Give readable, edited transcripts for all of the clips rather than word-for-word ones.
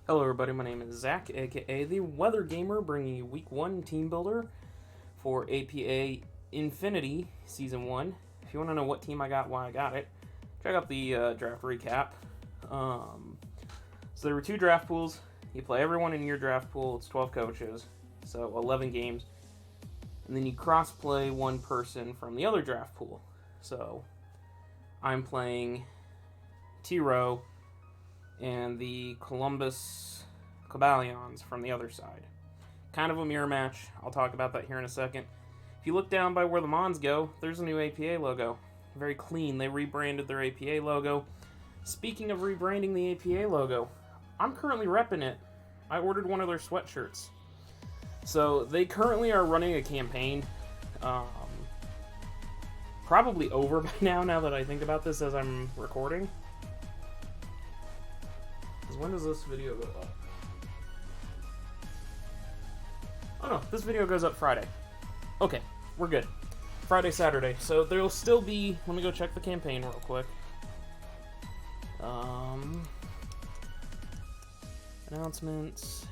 Hello everybody, my name is Zach, aka the Weather Gamer, bringing you Week 1 Team Builder for APA Infinity Season 1. If you want to know what team I got, why I got it, check out the draft recap. So there were 2 draft pools. You play everyone in your draft pool, it's 12 coaches, so 11 games. And then you cross-play one person from the other draft pool. So I'm playing T-Row and the Columbus Cobalions from the other side. Kind of a mirror match. I'll talk about that here in a second. If you look down by where the Mons go, there's a new APA logo. Very clean. They rebranded their APA logo. Speaking of rebranding the APA logo, I'm currently repping it. I ordered one of their sweatshirts. So they currently are running a campaign. Probably over by now that I think about this as I'm recording. When does this video go up? Oh no, this video goes up Friday. Okay, we're good. Friday, Saturday. So there'll still be... Let me go check the campaign real quick. Announcements.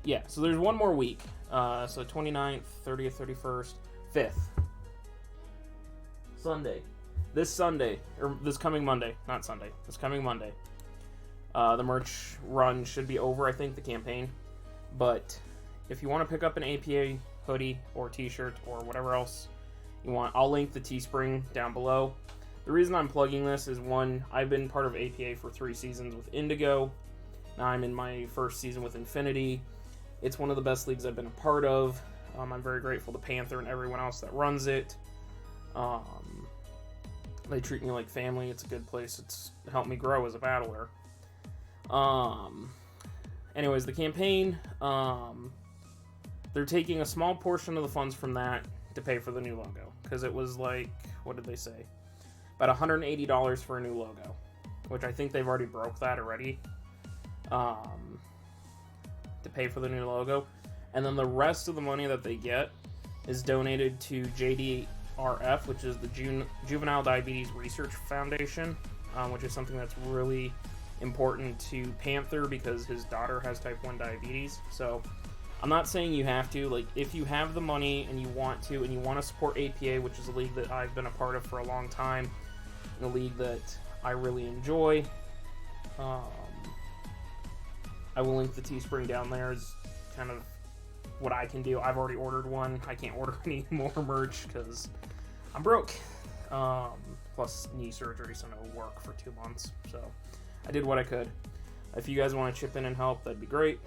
Yeah, so there's one more week. So 29th, 30th, 31st, 5th. Sunday. This Sunday, or this coming Monday, not Sunday, this coming Monday. The merch run should be over, I think, the campaign. But if you want to pick up an APA hoodie or t-shirt or whatever else you want, I'll link the Teespring down below. The reason I'm plugging this is, one, I've been part of APA for 3 seasons with Indigo. Now I'm in my first season with Infinity. It's one of the best leagues I've been a part of. I'm very grateful to Panther and everyone else that runs it. They treat me like family. It's a good place. It's helped me grow as a battler. Anyways, the campaign, they're taking a small portion of the funds from that to pay for the new logo. Because it was like, what did they say? About $180 for a new logo. Which I think they've already broke that already. To pay for the new logo, and then the rest of the money that they get is donated to JDRF, which is the Juvenile Diabetes Research Foundation, which is something that's really important to Panther because his daughter has type 1 diabetes. So I'm not saying you have to. Like, if you have the money and you want to, and you want to support APA, which is a league that I've been a part of for a long time, and a league that I really enjoy, I will link the Teespring down there as kind of what I can do. I've already ordered one. I can't order any more merch because I'm broke. Plus knee surgery, so no work for 2 months. So I did what I could. If you guys want to chip in and help, that'd be great.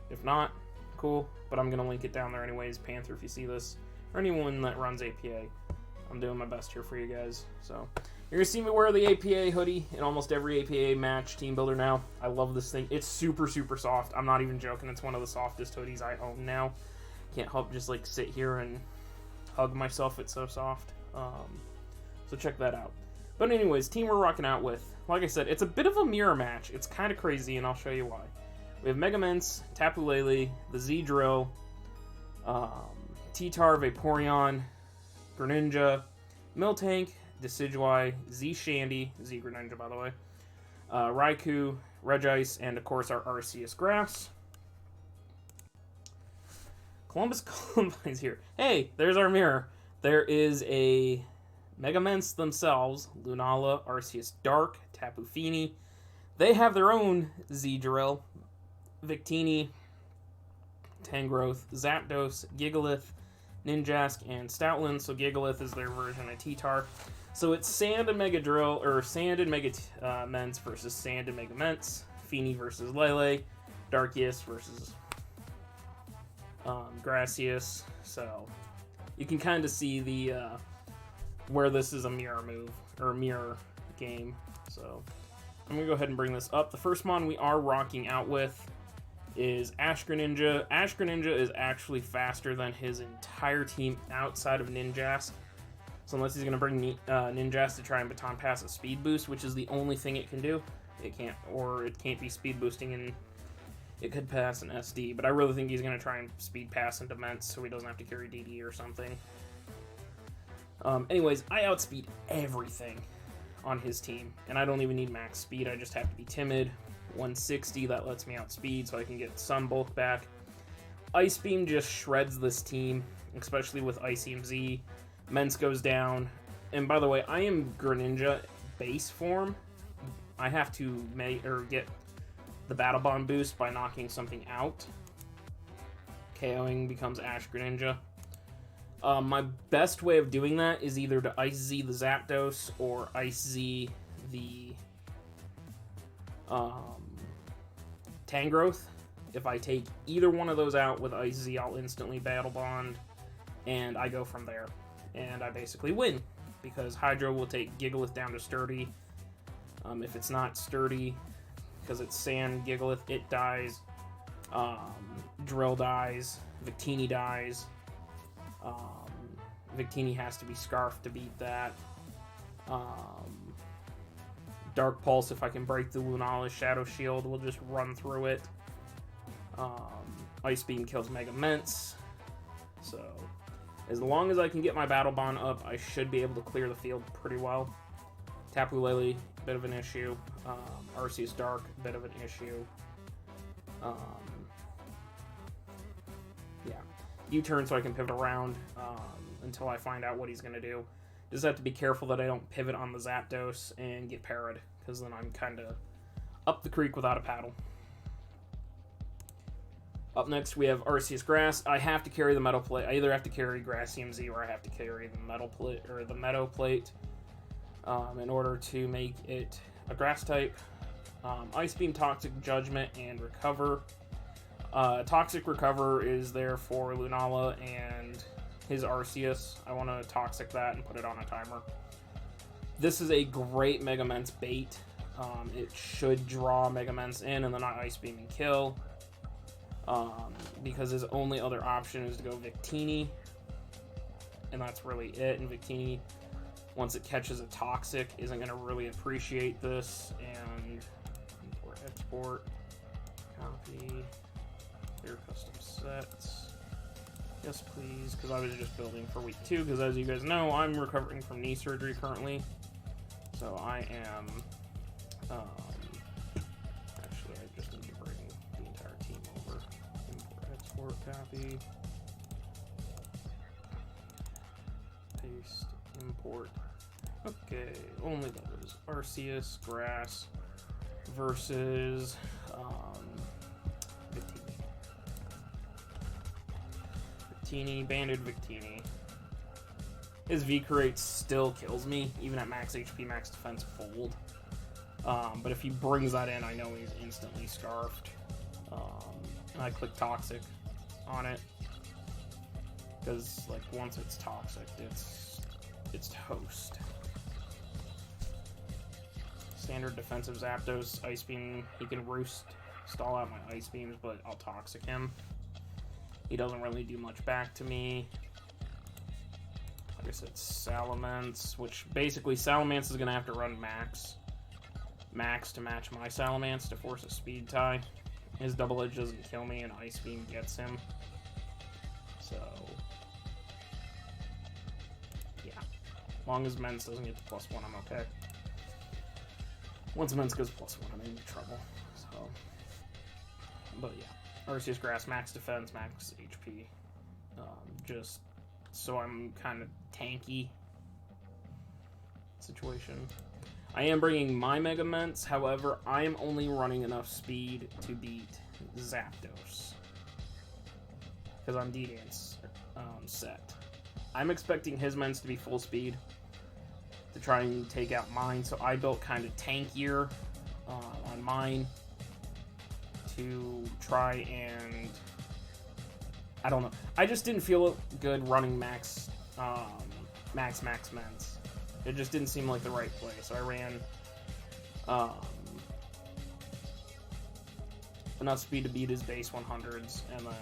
If not, cool. But I'm going to link it down there anyways. Panther, if you see this, or anyone that runs APA, I'm doing my best here for you guys. So you're going to see me wear the APA hoodie in almost every APA match team builder now. I love this thing. It's super, super soft. I'm not even joking. It's one of the softest hoodies I own now. Can't help just like sit here and hug myself. It's so soft. So check that out. But anyways, team we're rocking out with. Like I said, it's a bit of a mirror match. It's kind of crazy, and I'll show you why. We have Mega Mints, Tapu Lele, the Z-Drill, T-Tar, Vaporeon, Greninja, Miltank, Decidueye, Z-Shandy, Z-Greninja by the way, Raikou, Regice, and of course our Arceus Grass. Columbus Columbine's here. Hey, there's our mirror. There is a Mega Mints themselves, Lunala, Arceus Dark, Tapu Fini. They have their own Z-Drill, Victini, Tangrowth, Zapdos, Gigalith, Ninjask, and Stoutland. So Gigalith is their version of T-Tar. So it's Sand and Mega Drill, or Sand and Mega Ments versus Sand and Mega Ments. Fini versus Lele. Darkius versus Gracias. So you can kind of see the where this is a mirror move, or a mirror game. So I'm going to go ahead and bring this up. The first mon we are rocking out with is Ash Greninja. Ash Greninja is actually faster than his entire team outside of Ninjask. So unless he's going to bring Ninjask to try and baton pass a speed boost, which is the only thing it can do. It can't be speed boosting, and it could pass an SD. But I really think he's going to try and speed pass into Ments so he doesn't have to carry DD or something. Anyways, I outspeed everything on his team, and I don't even need max speed. I just have to be timid. 160, that lets me outspeed so I can get Sun Bulk back. Ice Beam just shreds this team, especially with Ice EMZ. Mence goes down. And by the way, I am Greninja base form. I have to get the Battle Bond boost by knocking something out. KOing becomes Ash Greninja. My best way of doing that is either to Ice Z the Zapdos or Ice Z the Tangrowth. If I take either one of those out with Ice Z, I'll instantly Battle Bond, and I go from there. And I basically win, because Hydro will take Gigalith down to Sturdy. If it's not Sturdy, because it's Sand Gigalith, it dies. Drill dies. Victini dies. Victini has to be Scarfed to beat that. Dark Pulse, if I can break the Lunala's Shadow Shield, we'll just run through it. Ice Beam kills Mega Mence. So, as long as I can get my Battle Bond up, I should be able to clear the field pretty well. Tapu Lele, bit of an issue. Arceus Dark, bit of an issue. Yeah. U-turn so I can pivot around until I find out what he's going to do. Just have to be careful that I don't pivot on the Zapdos and get parried, because then I'm kind of up the creek without a paddle. Up next, we have Arceus Grass. I have to carry the Metal Plate. I either have to carry Grass CMZ or I have to carry the Metal Plate or the Meadow Plate in order to make it a Grass type. Ice Beam, Toxic Judgment, and Recover. Toxic Recover is there for Lunala and his Arceus. I want to Toxic that and put it on a timer. This is a great Mega Mence bait. It should draw Mega Mence in and then I Ice Beam and kill. Because his only other option is to go Victini, and that's really it. And Victini, once it catches a Toxic, isn't going to really appreciate this. And import, export, copy, clear custom sets. Yes, please, because I was just building for week 2. Because as you guys know, I'm recovering from knee surgery currently, so I am. Actually, I just need to bring the entire team over. Import, copy, paste, import. Okay, only those. Arceus, Grass versus Victini, Banded Victini. His V-Crate still kills me, even at max HP, max defense, fold. But if he brings that in, I know he's instantly Scarfed. And I click Toxic on it, because like once it's Toxic, it's toast. Standard defensive Zapdos, Ice Beam. He can stall out my Ice Beams, but I'll Toxic him. He doesn't really do much back to me. Like I said, Salamence, which basically Salamence is gonna have to run max to match my Salamence to force a speed tie. His Double Edge doesn't kill me, and Ice Beam gets him. So, yeah. As long as Mence doesn't get to +1, I'm okay. Once Mence goes +1, I'm in trouble. So, but yeah. Arceus Grass, max defense, max HP. Just so I'm kind of tanky situation. I am bringing my Mega Mence, however, I am only running enough speed to beat Zapdos. Because I'm D-Dance set. I'm expecting his Mence to be full speed to try and take out mine, so I built kind of tankier on mine to try and... I don't know. I just didn't feel good running max Mence. It just didn't seem like the right play, so I ran enough speed to beat his base 100s, and then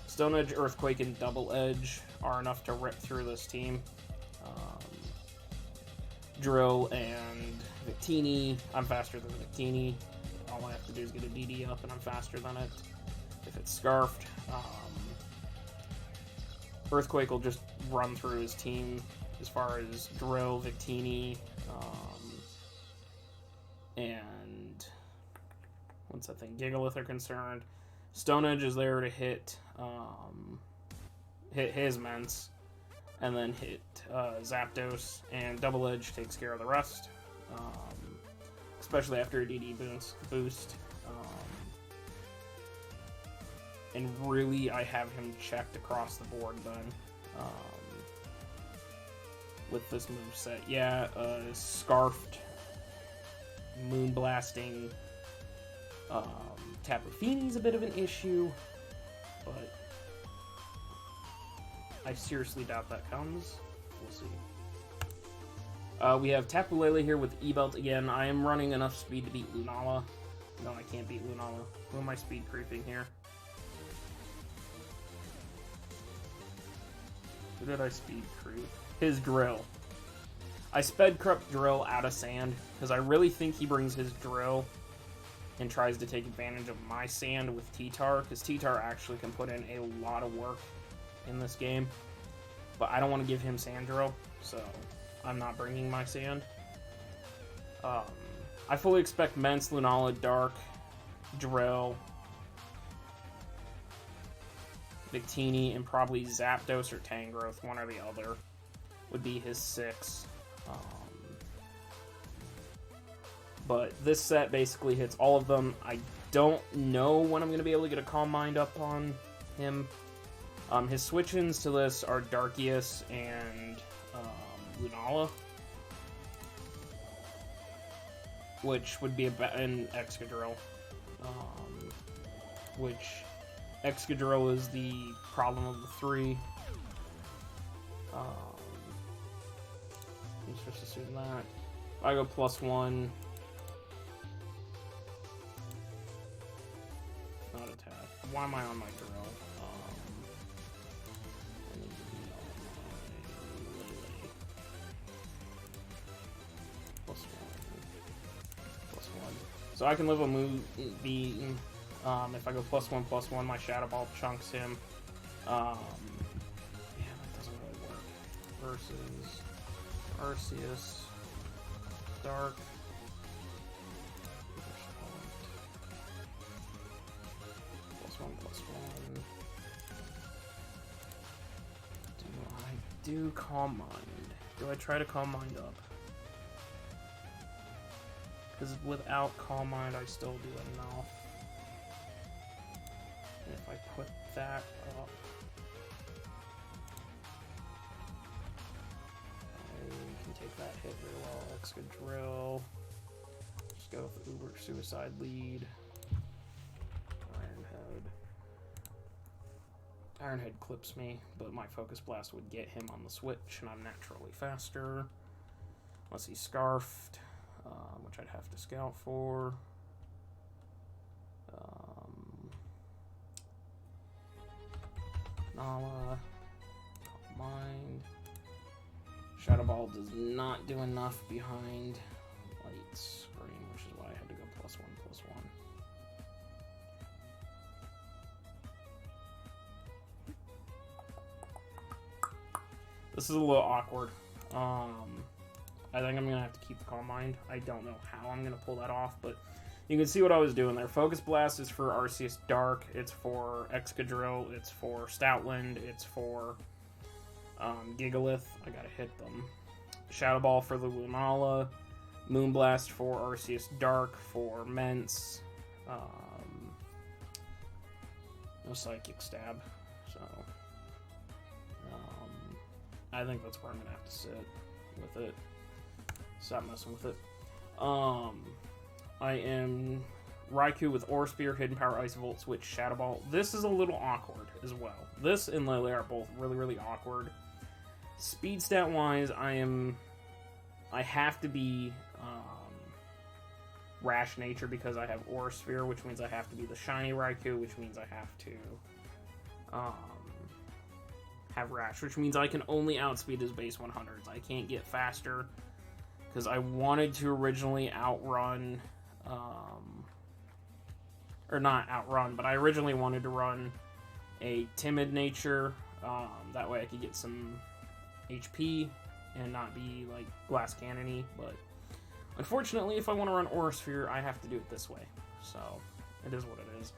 Stone Edge, Earthquake, and Double Edge are enough to rip through this team. Drill and Victini, I'm faster than Victini. All I have to do is get a DD up, and I'm faster than it. If it's Scarfed, Earthquake will just run through his team as far as Drill, Victini, and what's that thing? Gigalith are concerned. Stone Edge is there to hit his Ments, and then hit Zapdos, and Double Edge takes care of the rest, especially after a DD boost. And really, I have him checked across the board then with this moveset. Yeah, Scarfed, Moonblasting, Tapu Fini's a bit of an issue, but I seriously doubt that comes. We'll see. We have Tapu Lele here with E-Belt again. I am running enough speed to beat Lunala. No, I can't beat Lunala. Who am I speed creeping here? Who did I speed creep? His Drill. I sped crept Drill out of Sand, because I really think he brings his Drill and tries to take advantage of my Sand with T-Tar, because T-Tar actually can put in a lot of work in this game. But I don't want to give him Sand Drill, so I'm not bringing my Sand. I fully expect Ments, Lunala, Dark, Drill, Victini, and probably Zapdos or Tangrowth, one or the other, would be his 6. But this set basically hits all of them. I don't know when I'm going to be able to get a Calm Mind up on him. His switch-ins to this are Darkius and Lunala, which would be an Excadrill, which Excadrill is the problem of the 3. I'm supposed to assume that. If I go +1, not attack. Why am I on my drill? I need to be on my Lele. +1. So I can live a move being. If I go +1/+1, my Shadow Ball chunks him. Yeah, that doesn't really work. Versus Arceus, Dark, +1/+1. Do I do Calm Mind? Do I try to Calm Mind up? Because without Calm Mind, I still do enough. And if I put that up, I can take that hit really well. Excadrill. Just go with Uber Suicide Lead. Ironhead clips me, but my Focus Blast would get him on the switch, and I'm naturally faster. Let's see, Scarfed, which I'd have to scout for. Nala, Mind. Shadow Ball does not do enough behind Light Screen, which is why I had to go +1/+1. This is a little awkward. I think I'm going to have to keep the Calm Mind. I don't know how I'm going to pull that off, but you can see what I was doing there. Focus Blast is for Arceus Dark, it's for Excadrill, it's for Stoutland, it's for Gigalith. I gotta hit them. Shadow Ball for the Lunala, Moonblast for Arceus Dark, for Ments, no Psychic Stab, so I think that's where I'm gonna have to sit with it. Stop messing with it. I am Raikou with Aura Spear, Hidden Power, Ice Volt, Switch, Shadow Ball. This is a little awkward as well. This and Lele are both really, really awkward. Speed stat wise, I have to be Rash Nature because I have Aura Sphere, which means I have to be the Shiny Raikou, which means I have to have Rash, which means I can only outspeed his base 100s. I can't get faster because I wanted to originally outrun, or not outrun, but I originally wanted to run a Timid Nature. That way I could get some HP and not be like glass cannon-y, but unfortunately, if I want to run Aura Sphere, I have to do it this way. So, it is what it is.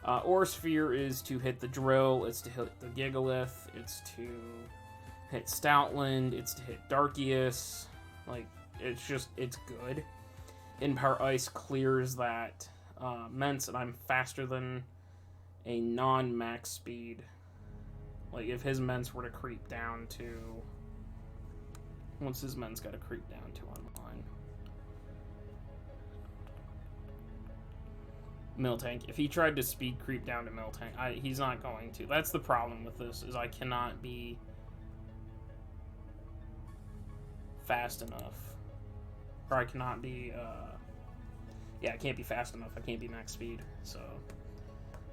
Aura Sphere is to hit the Drill, it's to hit the Gigalith, it's to hit Stoutland, it's to hit Darkius. Like, it's good. In-Power Ice clears that Mence, and I'm faster than a non-max speed. Like, if his Mence were to creep down to... What's his Mence got to creep down to on mine? Miltank. If he tried to speed creep down to Miltank, he's not going to. That's the problem with this, is I cannot be fast enough. Or I cannot be, yeah, I can't be fast enough. I can't be max speed, so...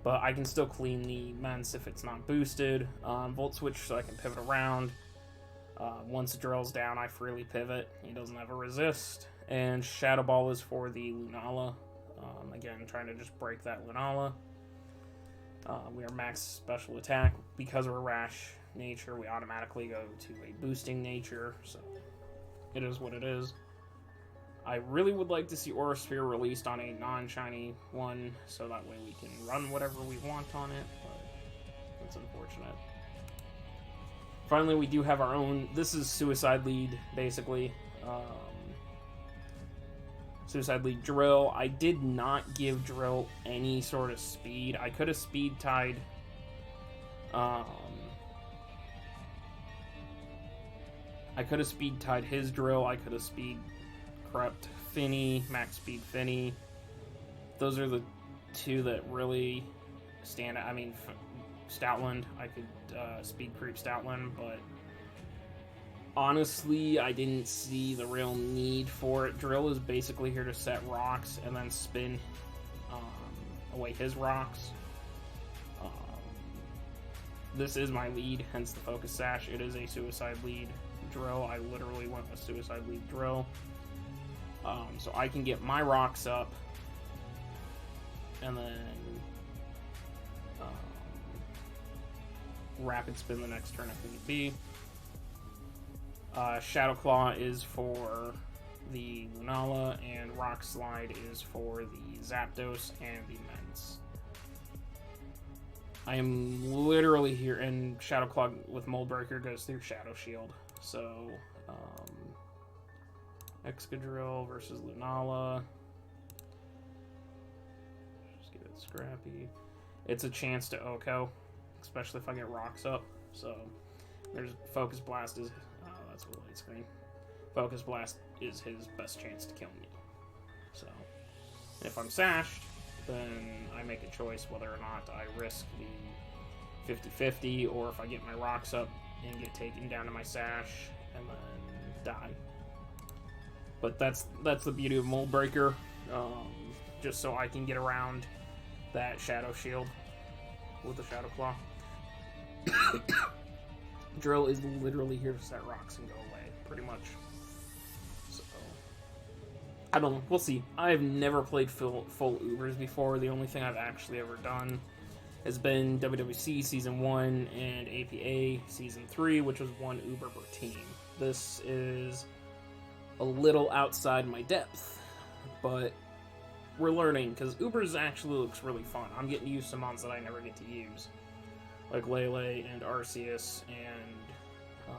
But I can still clean the Mence if it's not boosted. Volt Switch so I can pivot around. Once Drill's down, I freely pivot. He doesn't have a resist. And Shadow Ball is for the Lunala. Again, trying to just break that Lunala. We are max special attack. Because we're Rash nature, we automatically go to a boosting nature. So it is what it is. I really would like to see Aura Sphere released on a non-shiny one, so that way we can run whatever we want on it, but that's unfortunate. Finally, we do have our own... This is Suicide Lead, basically. Suicide Lead Drill. I did not give Drill any sort of speed. I could have speed-tied... I could have speed-tied his Drill. I could have speed... Corrupt Finny, max speed Finny. Those are the two that really stand out. I mean, Stoutland, I could speed creep Stoutland, but honestly, I didn't see the real need for it. Drill is basically here to set rocks and then spin away his rocks. This is my lead, hence the Focus Sash. It is a Suicide Lead Drill. I literally went with Suicide Lead Drill. So I can get my rocks up, and then rapid spin the next turn if need be. Shadow Claw is for the Lunala, and Rock Slide is for the Zapdos and the Mence. I am literally here, and Shadow Claw with Mold Breaker goes through Shadow Shield, so... Excadrill versus Lunala. Just give it Scrappy. It's a chance to OHKO, especially if I get rocks up. So there's Focus Blast is that's a light screen. Focus Blast is his best chance to kill me. So if I'm sashed, then I make a choice whether or not I risk the 50-50, or if I get my rocks up and get taken down to my sash and then die. But that's the beauty of Mold Breaker, just so I can get around that Shadow Shield with the Shadow Claw. Drill is literally here to set rocks and go away, pretty much. So, I don't know, we'll see. I've never played full Ubers before. The only thing I've actually ever done has been WWC Season 1 and APA Season 3, which was one Uber per team. This is a little outside my depth, but we're learning, because Ubers actually looks really fun. I'm getting used to mons that I never get to use, like Lele and Arceus and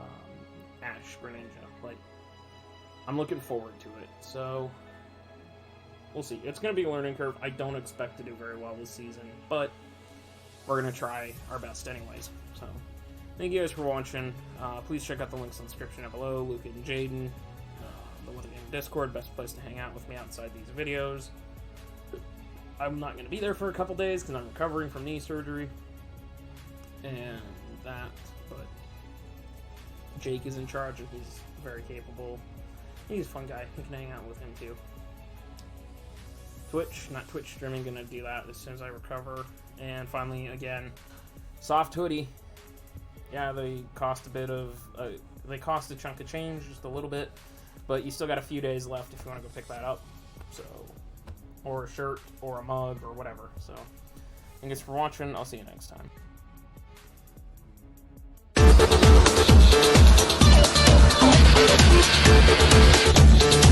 Ash Greninja. Like, I'm looking forward to it, so we'll see. It's going to be a learning curve. I don't expect to do very well this season, but we're going to try our best anyways. So, thank you guys for watching. Please check out the links in the description down below. Luca and Jaden. The Living Game Discord, best place to hang out with me outside these videos. I'm not going to be there for a couple days because I'm recovering from knee surgery and that, but Jake is in charge and he's very capable. He's a fun guy. You can hang out with him too. Twitch, not Twitch streaming, going to do that as soon as I recover. And finally, again, soft hoodie. Yeah, they cost a bit of, they cost a chunk of change, just a little bit. But you still got a few days left if you want to go pick that up. So, or a shirt, or a mug, or whatever. So, thanks for watching. I'll see you next time.